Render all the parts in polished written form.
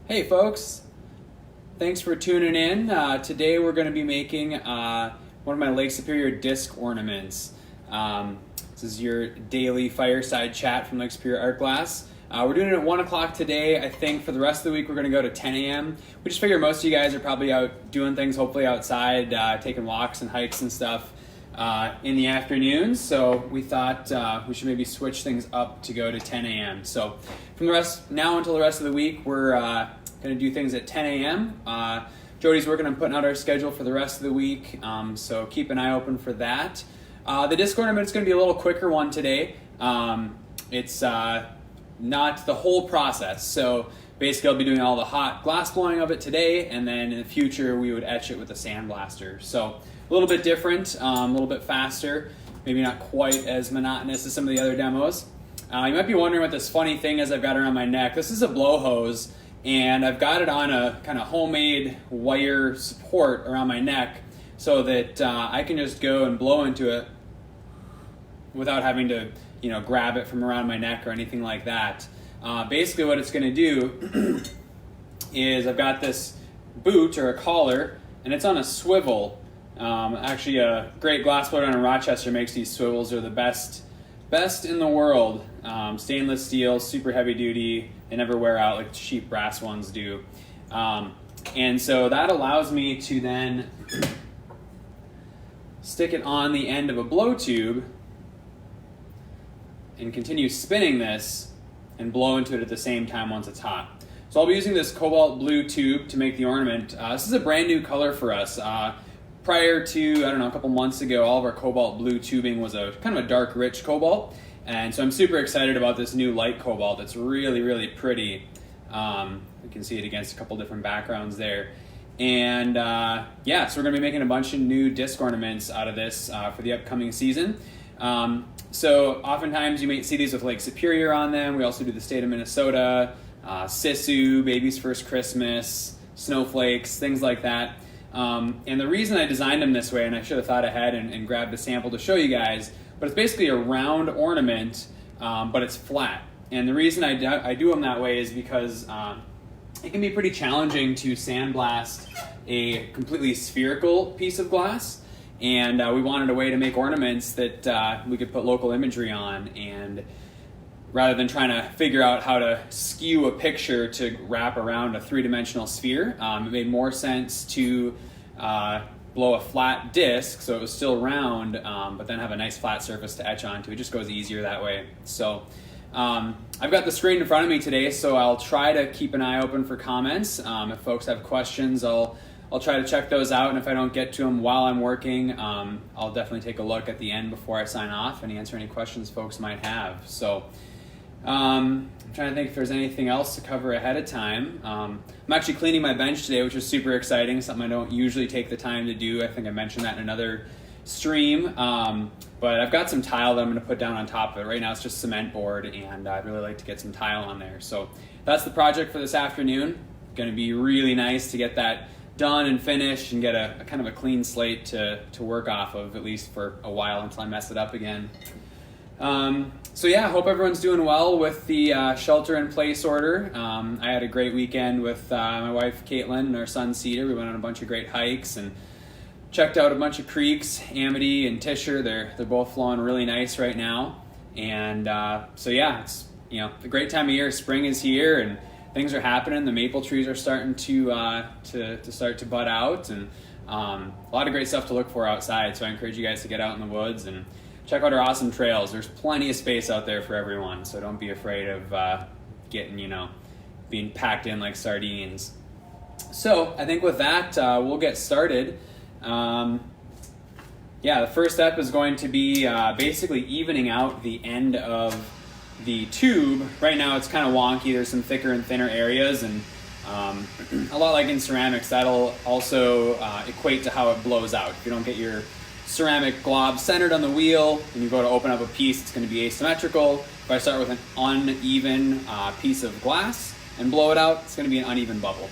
Hey folks, thanks for tuning in. Today we're going to be making one of my Lake Superior disc ornaments. This is your daily fireside chat from Lake Superior Art Glass. We're doing it at 1 o'clock today. I think for the rest of the week we're going to go to 10 a.m. We just figure most of you guys are probably out doing things, hopefully outside, taking walks and hikes and stuff in the afternoons. So we thought we should maybe switch things up to go to 10 a.m. So from now until the rest of the week, we're going to do things at 10 a.m. Jody's working on putting out our schedule for the rest of the week, so keep an eye open for that. The disc ornament is going to be a little quicker one today. It's not the whole process, so basically I'll be doing all the hot glass blowing of it today, and then in the future we would etch it with a sandblaster. So a little bit different, a little bit faster, maybe not quite as monotonous as some of the other demos. You might be wondering what this funny thing is I've got around my neck. This is a blow hose, and I've got it on a kind of homemade wire support around my neck so that I can just go and blow into it without having to, grab it from around my neck or anything like that. Basically what it's going to do is I've got this boot or a collar, and it's on a swivel. Actually, a great glass blower down in Rochester makes these swivels. They're the best in the world. Stainless steel, super heavy duty. They never wear out like cheap brass ones do. And so that allows me to then stick it on the end of a blow tube and continue spinning this and blow into it at the same time once it's hot. So I'll be using this cobalt blue tube to make the ornament. This is a brand new color for us. Prior to, a couple months ago, all of our cobalt blue tubing was a kind of a dark, rich cobalt. And so I'm super excited about this new light cobalt. It's really, really pretty. You can see it against a couple different backgrounds there. And so we're going to be making a bunch of new disc ornaments out of this for the upcoming season. So oftentimes you might see these with Lake Superior on them. We also do the state of Minnesota, Sisu, Baby's First Christmas, snowflakes, things like that. And the reason I designed them this way, and I should have thought ahead and grabbed a sample to show you guys, but it's basically a round ornament, but it's flat. And the reason I do them that way is because it can be pretty challenging to sandblast a completely spherical piece of glass. And we wanted a way to make ornaments that we could put local imagery on, and rather than trying to figure out how to skew a picture to wrap around a three-dimensional sphere, it made more sense to blow a flat disc so it was still round, but then have a nice flat surface to etch onto. It just goes easier that way. So I've got the screen in front of me today, so I'll try to keep an eye open for comments. If folks have questions, I'll try to check those out, and if I don't get to them while I'm working, I'll definitely take a look at the end before I sign off and answer any questions folks might have. So I'm trying to think if there's anything else to cover ahead of time. I'm actually cleaning my bench today, which is super exciting, something I don't usually take the time to do. I think I mentioned that in another stream. But I've got some tile that I'm going to put down on top of it. Right now it's just cement board, and I'd really like to get some tile on there. So that's the project for this afternoon. Going to be really nice to get that done and finished and get a kind of a clean slate to work off of, at least for a while until I mess it up again. Hope everyone's doing well with the shelter-in-place order. I had a great weekend with my wife Caitlin and our son Cedar. We went on a bunch of great hikes and checked out a bunch of creeks, Amity and Tisher. They're both flowing really nice right now. And it's a great time of year. Spring is here and things are happening. The maple trees are starting to start to bud out, and a lot of great stuff to look for outside. So I encourage you guys to get out in the woods and check out our awesome trails. There's plenty of space out there for everyone, so don't be afraid of being packed in like sardines. So I think with that, we'll get started. The first step is going to be basically evening out the end of the tube. Right now it's kind of wonky. There's some thicker and thinner areas, and a lot like in ceramics, that'll also equate to how it blows out. If you don't get your ceramic glob centered on the wheel and you go to open up a piece, it's going to be asymmetrical. If I start with an uneven piece of glass and blow it out, it's going to be an uneven bubble.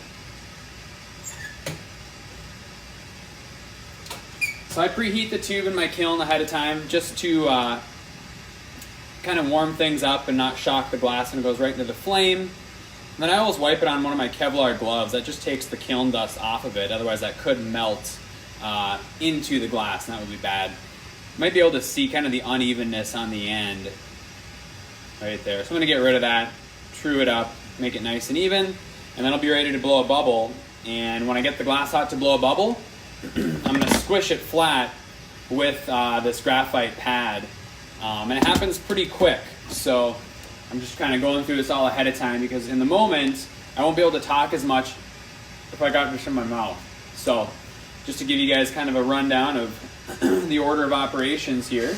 So I preheat the tube in my kiln ahead of time just to kind of warm things up and not shock the glass, and it goes right into the flame. Then I always wipe it on one of my Kevlar gloves. That just takes the kiln dust off of it. Otherwise that could melt into the glass, and that would be bad. You might be able to see kind of the unevenness on the end right there. So I'm going to get rid of that, true it up, make it nice and even, and then I'll be ready to blow a bubble. And when I get the glass hot to blow a bubble, I'm going to squish it flat with this graphite pad. And it happens pretty quick. So I'm just kind of going through this all ahead of time, because in the moment, I won't be able to talk as much if I got this in my mouth. So just to give you guys kind of a rundown of the order of operations here.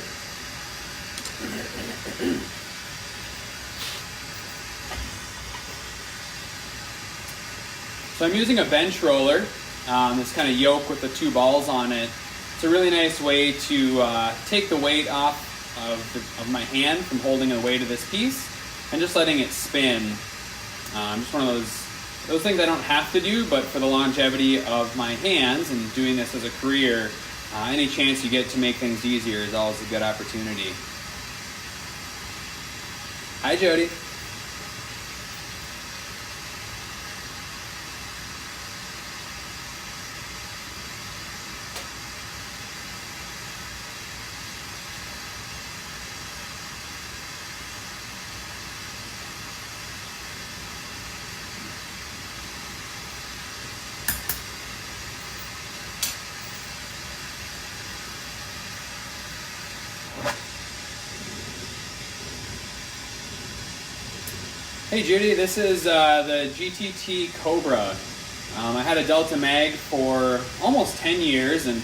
So I'm using a bench roller, this kind of yoke with the two balls on it. It's a really nice way to take the weight off of my hand from holding the weight of this piece and just letting it spin. Just one of those things I don't have to do, but for the longevity of my hands and doing this as a career, any chance you get to make things easier is always a good opportunity. Hi, Jody. Hey Judy, this is the GTT Cobra. I had a Delta Mag for almost 10 years and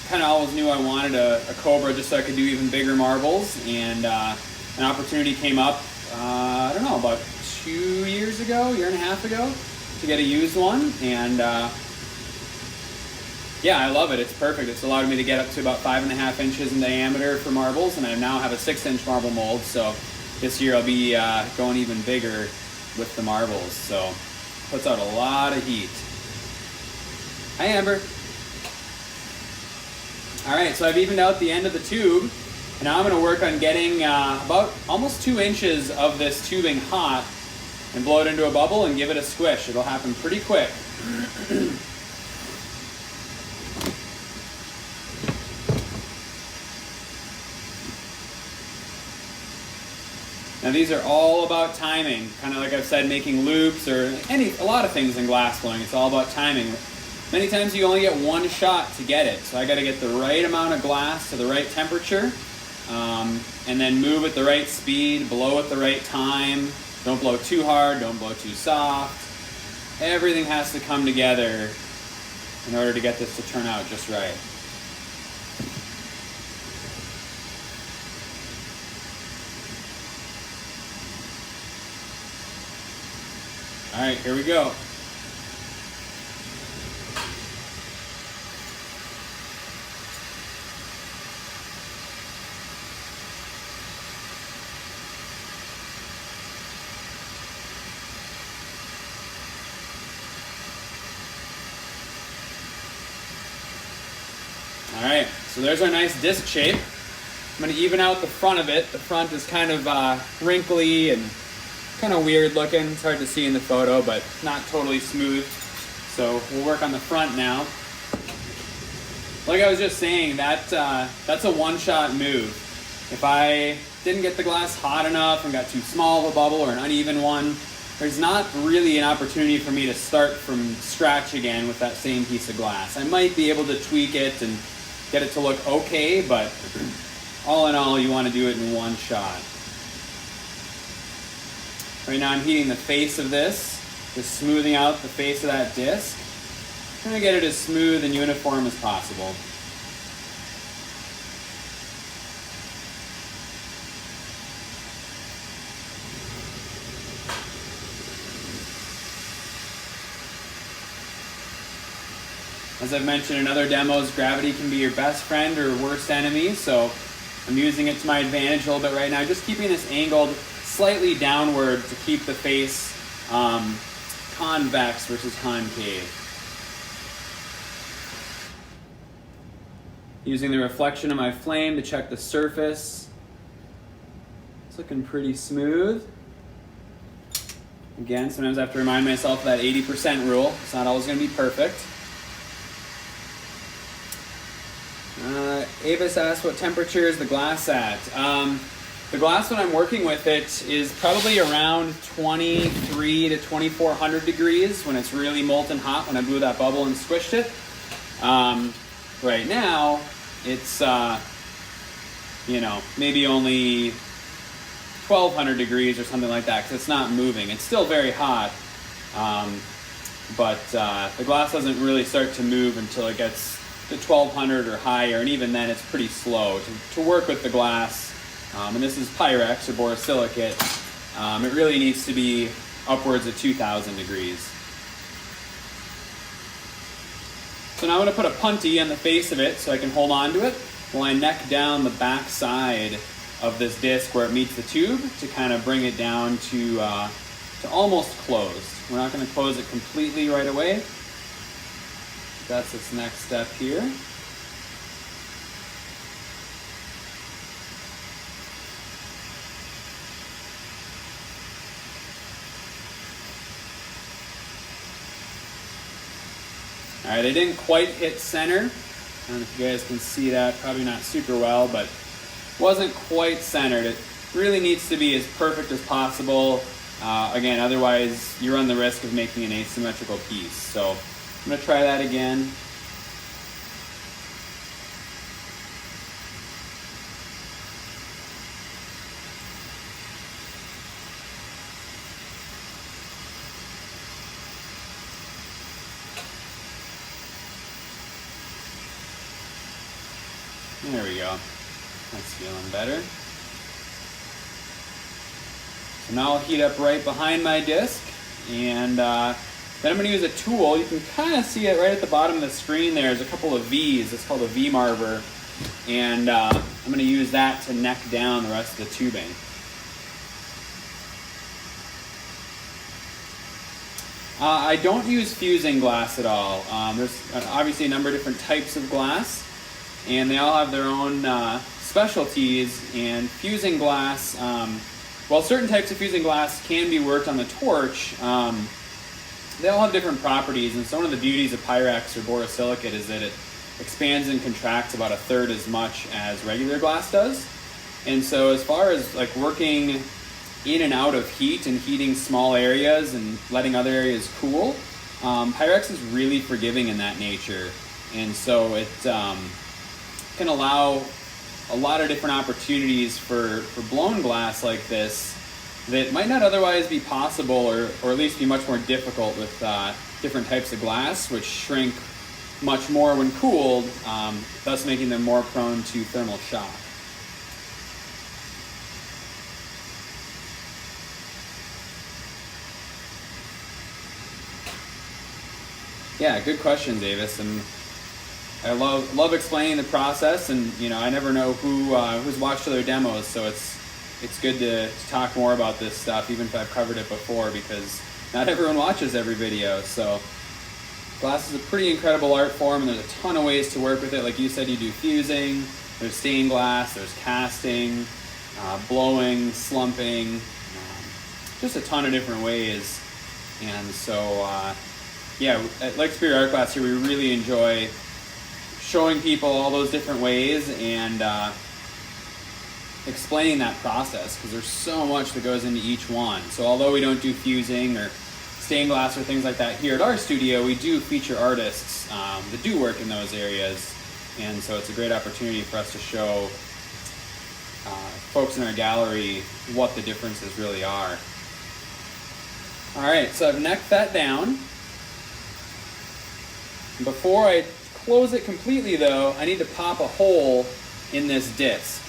kind of always knew I wanted a Cobra just so I could do even bigger marbles, and an opportunity came up, I don't know, about 2 years ago, year and a half ago, to get a used one, and yeah, I love it. It's perfect. It's allowed me to get up to about 5.5 inches in diameter for marbles, and I now have a 6-inch marble mold, so this year I'll be going even bigger with the marbles, so puts out a lot of heat. Hi Amber. Alright, so I've evened out the end of the tube, and now I'm going to work on getting about almost 2 inches of this tubing hot and blow it into a bubble and give it a squish. It'll happen pretty quick. Now these are all about timing, kind of like I've said, making loops or a lot of things in glass blowing. It's all about timing. Many times you only get one shot to get it, so I got to get the right amount of glass to the right temperature, and then move at the right speed, blow at the right time. Don't blow too hard, don't blow too soft. Everything has to come together in order to get this to turn out just right. All right, here we go. All right, so there's our nice disc shape. I'm going to even out the front of it. The front is kind of wrinkly and kind of weird looking. It's hard to see in the photo, but not totally smooth. So we'll work on the front now. Like I was just saying, that's a one-shot move. If I didn't get the glass hot enough and got too small of a bubble or an uneven one, there's not really an opportunity for me to start from scratch again with that same piece of glass. I might be able to tweak it and get it to look okay, but all in all, you want to do it in one shot. Right now I'm heating the face of this, just smoothing out the face of that disc. Trying to get it as smooth and uniform as possible. As I've mentioned in other demos, gravity can be your best friend or worst enemy, so I'm using it to my advantage a little bit right now, just keeping this angled slightly downward to keep the face convex versus concave. Using the reflection of my flame to check the surface. It's looking pretty smooth. Again, sometimes I have to remind myself of that 80% rule. It's not always going to be perfect. Avis asked, what temperature is the glass at? The glass when I'm working with it is probably around 23 to 2400 degrees when it's really molten hot, when I blew that bubble and squished it. Right now, it's, maybe only 1200 degrees or something like that, because it's not moving. It's still very hot, but the glass doesn't really start to move until it gets to 1200 or higher, and even then it's pretty slow. To work with the glass, and this is Pyrex or borosilicate, it really needs to be upwards of 2000 degrees. So now I'm going to put a punty on the face of it so I can hold on to it while I neck down the back side of this disc where it meets the tube to kind of bring it down to almost closed. We're not going to close it completely right away. That's its next step here. All right, I didn't quite hit center. I don't know if you guys can see that, probably not super well, but wasn't quite centered. It really needs to be as perfect as possible. Again, otherwise you run the risk of making an asymmetrical piece. So I'm going to try that again. There we go. That's feeling better. So now I'll heat up right behind my disc, and then I'm going to use a tool. You can kind of see it right at the bottom of the screen there. There's a couple of V's. It's called a V-marver, and I'm going to use that to neck down the rest of the tubing. I don't use fusing glass at all. There's obviously a number of different types of glass, and they all have their own specialties. And fusing glass, while certain types of fusing glass can be worked on the torch, they all have different properties. And so one of the beauties of Pyrex or borosilicate is that it expands and contracts about a third as much as regular glass does. And so as far as like working in and out of heat and heating small areas and letting other areas cool, Pyrex is really forgiving in that nature. And so it can allow a lot of different opportunities for blown glass like this that might not otherwise be possible, or at least be much more difficult with different types of glass, which shrink much more when cooled, thus making them more prone to thermal shock. Yeah, good question, Davis. And I love explaining the process, and I never know who's watched other demos, so it's good to talk more about this stuff, even if I've covered it before, because not everyone watches every video. So glass is a pretty incredible art form, and there's a ton of ways to work with it. Like you said, you do fusing, there's stained glass, there's casting, blowing, slumping, just a ton of different ways. And so yeah, at Lake Superior Art Class here, we really enjoy showing people all those different ways and explaining that process, because there's so much that goes into each one. So although we don't do fusing or stained glass or things like that here at our studio, we do feature artists that do work in those areas, and so it's a great opportunity for us to show folks in our gallery what the differences really are. All right, so I've necked that down. Before I close it completely though, I need to pop a hole in this disc.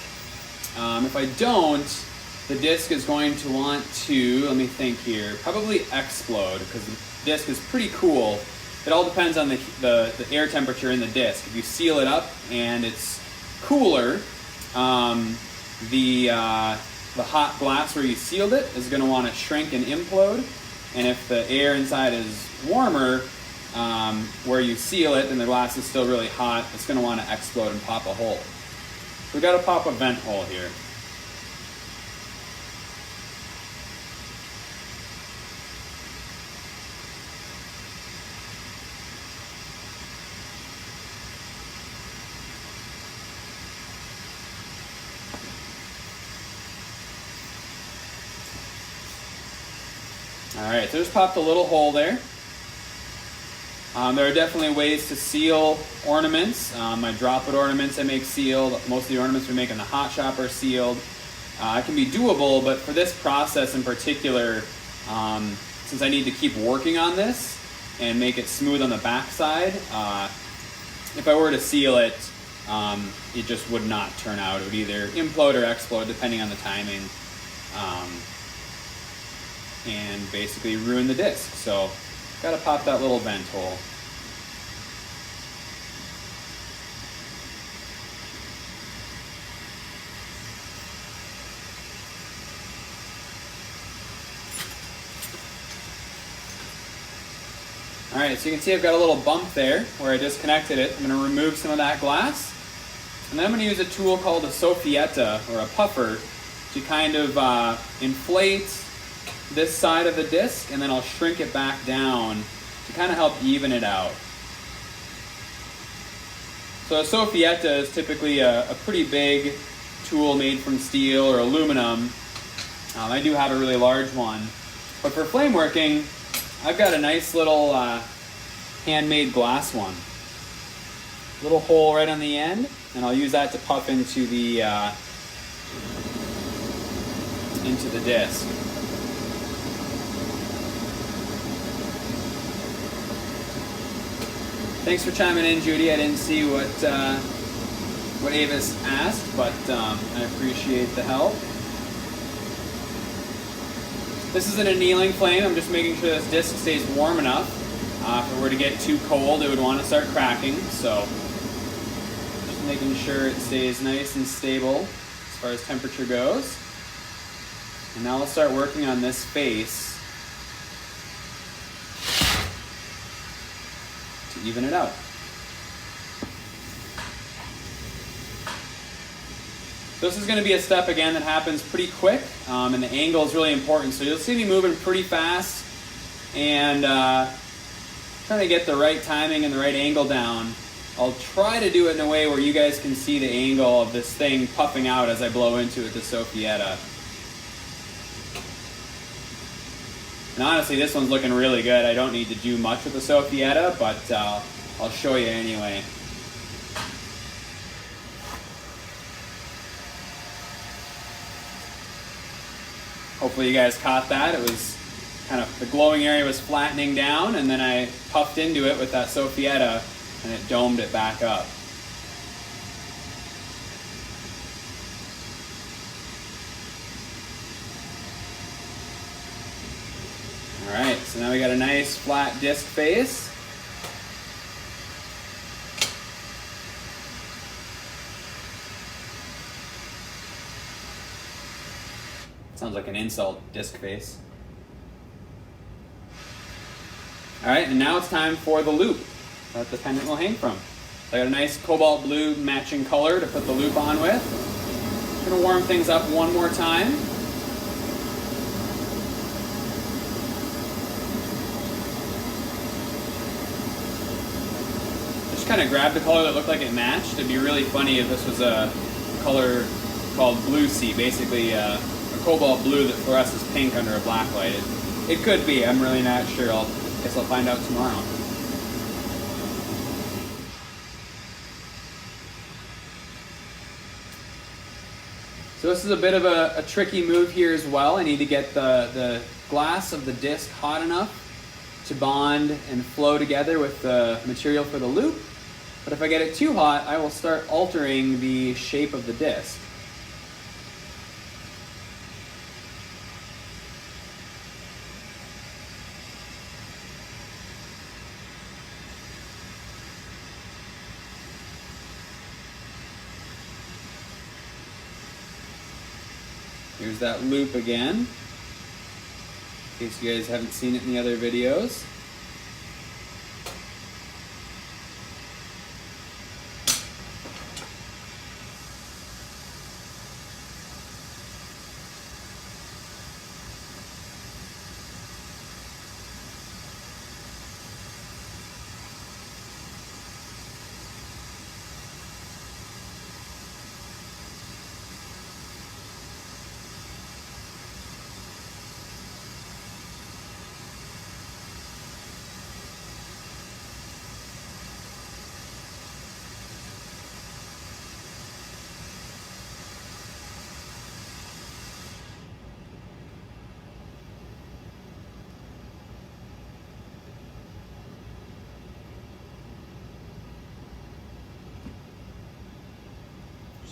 If I don't, the disc is going to want to, let me think here, probably explode, because the disc is pretty cool. It all depends on the air temperature in the disc. If you seal it up and it's cooler, the hot glass where you sealed it is going to want to shrink and implode. And if the air inside is warmer, where you seal it and the glass is still really hot, it's going to want to explode and pop a hole. So we've got to pop a vent hole here. All right, so just popped a little hole there. There are definitely ways to seal ornaments. My droplet ornaments I make sealed. Most of the ornaments we make in the hot shop are sealed. It can be doable, but for this process in particular, since I need to keep working on this and make it smooth on the backside, if I were to seal it, it just would not turn out. It would either implode or explode depending on the timing, and basically ruin the disc. So gotta pop that little vent hole. All right, so you can see I've got a little bump there where I disconnected it. I'm gonna remove some of that glass. And then I'm gonna use a tool called a soffietta, or a puffer, to kind of inflate this side of the disc, and then I'll shrink it back down to kind of help even it out. So a soffietta is typically a pretty big tool made from steel or aluminum. I do have a really large one. But for flame working, I've got a nice little handmade glass one. Little hole right on the end, and I'll use that to puff into the disc. Thanks for chiming in, Judy. I didn't see what Avis asked, but I appreciate the help. This is an annealing flame. I'm just making sure this disc stays warm enough. If it were to get too cold, it would want to start cracking. So just making sure it stays nice and stable as far as temperature goes. And now let's start working on this face to even it out. This is going to be a step again that happens pretty quick, and the angle is really important. So you'll see me moving pretty fast and trying to get the right timing and the right angle down. I'll try to do it in a way where you guys can see the angle of this thing puffing out as I blow into it, the soffietta. And honestly, this one's looking really good. I don't need to do much with the soffietta, but I'll show you anyway. Hopefully you guys caught that. It was kind of, the glowing area was flattening down, and then I puffed into it with that soffietta, and it domed it back up. All right, so now we got a nice flat disc face. Sounds like an insult, disc face. All right, and now it's time for the loop that the pendant will hang from. So I got a nice cobalt blue matching color to put the loop on with. I'm gonna warm things up one more time. Just kind of grab the color that looked like it matched. It'd be really funny if this was a color called blue sea, basically a cobalt blue that fluoresces pink under a black light. It could be. I'm really not sure. Guess I'll find out tomorrow. So this is a bit of a tricky move here as well. I need to get the glass of the disc hot enough to bond and flow together with the material for the loop. But if I get it too hot, I will start altering the shape of the disc. Here's that loop again, in case you guys haven't seen it in the other videos.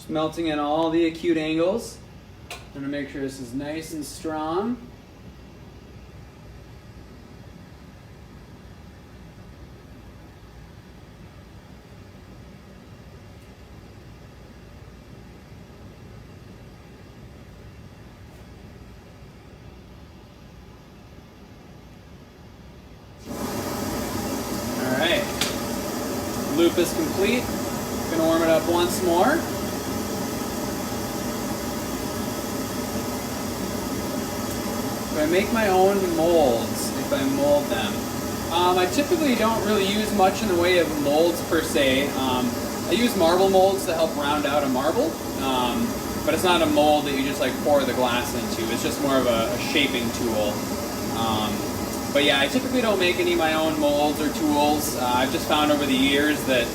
Just melting in all the acute angles. I'm gonna make sure this is nice and strong. Loop is complete. Gonna warm it up once more. So I make my own molds if I mold them. I typically don't really use much in the way of molds per se. I use marble molds to help round out a marble, but it's not a mold that you just like pour the glass into. It's just more of a shaping tool. But yeah, I typically don't make any of my own molds or tools. I've just found over the years that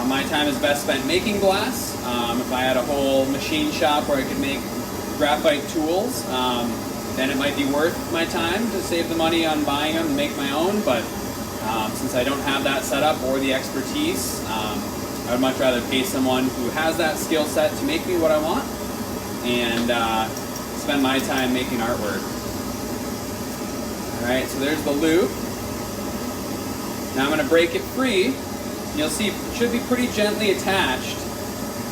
my time is best spent making glass. If I had a whole machine shop where I could make graphite tools, then it might be worth my time to save the money on buying them and make my own. But since I don't have that setup or the expertise, I would much rather pay someone who has that skill set to make me what I want and spend my time making artwork. Alright, so there's the loop. Now I'm going to break it free. You'll see it should be pretty gently attached,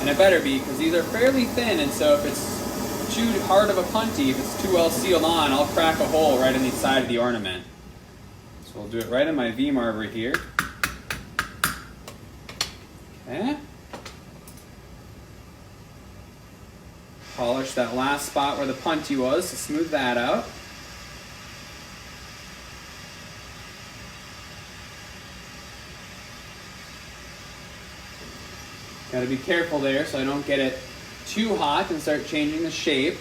and it better be because these are fairly thin, and so if it's too hard of a punty, if it's too well sealed on, I'll crack a hole right in the side of the ornament. So we'll do it right in my V-marver here. Okay. Polish that last spot where the punty was to smooth that out. Got to be careful there so I don't get it too hot and start changing the shape.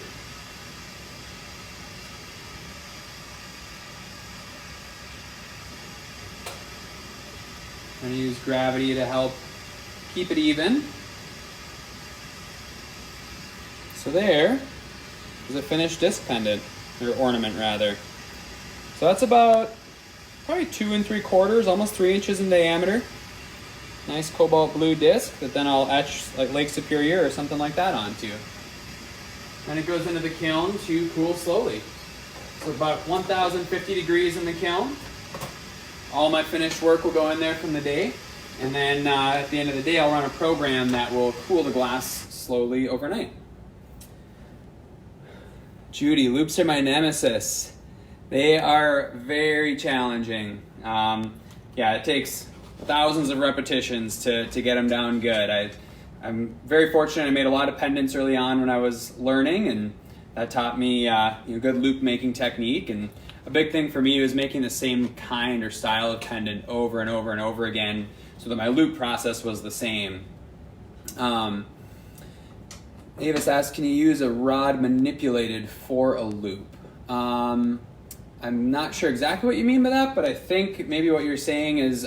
I'm going to use gravity to help keep it even. So there is a finished disc pendant, or ornament rather. So that's about probably 2 3/4, almost 3 inches in diameter. Nice cobalt blue disc that then I'll etch like Lake Superior or something like that onto. And it goes into the kiln to cool slowly. So about 1050 degrees in the kiln. All my finished work will go in there from the day. And then at the end of the day, I'll run a program that will cool the glass slowly overnight. Judy, loops are my nemesis. They are very challenging. Yeah, it takes thousands of repetitions to get them down good. I'm very fortunate. I made a lot of pendants early on when I was learning, and that taught me good loop making technique. And a big thing for me was making the same kind or style of pendant over and over and over again so that my loop process was the same. Avis asks, can you use a rod manipulated for a loop? I'm not sure exactly what you mean by that, but I think maybe what you're saying is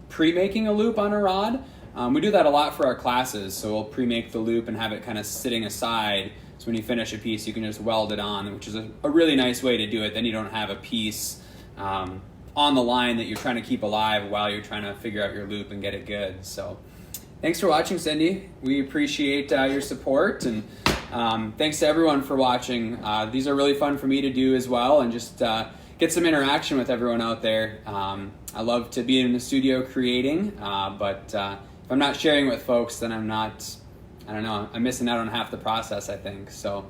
pre-making a loop on a rod. We do that a lot for our classes, so we'll pre-make the loop and have it kind of sitting aside, so when you finish a piece you can just weld it on, which is a really nice way to do it. Then you don't have a piece on the line that you're trying to keep alive while you're trying to figure out your loop and get it good. So thanks for watching, Cindy. We appreciate your support, and thanks to everyone for watching. These are really fun for me to do as well, and just get some interaction with everyone out there. I love to be in the studio creating, but if I'm not sharing with folks, then I'm missing out on half the process, I think. So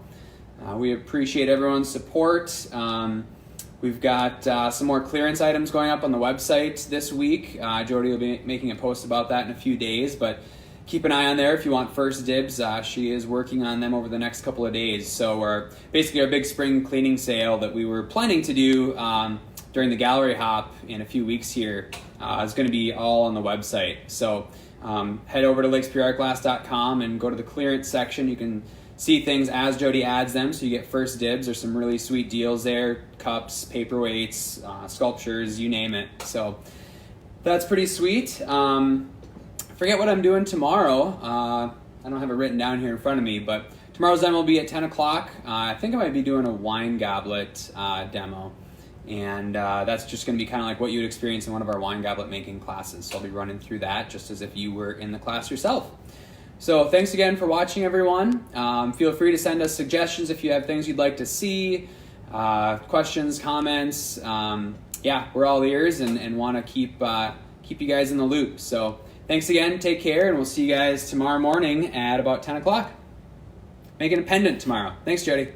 we appreciate everyone's support. We've got some more clearance items going up on the website this week. Jody will be making a post about that in a few days, but keep an eye on there if you want first dibs. She is working on them over the next couple of days. So basically our big spring cleaning sale that we were planning to do during the gallery hop in a few weeks here is going to be all on the website. So head over to lakesuperiorartglass.com and go to the clearance section. You can see things as Jody adds them, so you get first dibs. There's some really sweet deals there: cups, paperweights, sculptures, you name it. So that's pretty sweet. Forget what I'm doing tomorrow. I don't have it written down here in front of me, but tomorrow's demo will be at 10 o'clock. I think I might be doing a wine goblet demo. And that's just going to be kind of like what you'd experience in one of our wine goblet making classes. So I'll be running through that just as if you were in the class yourself. So thanks again for watching, everyone. Feel free to send us suggestions if you have things you'd like to see, questions, comments. Yeah, we're all ears and want to keep you guys in the loop. So thanks again, take care, and we'll see you guys tomorrow morning at about 10 o'clock. Making a pendant tomorrow. Thanks, Jody.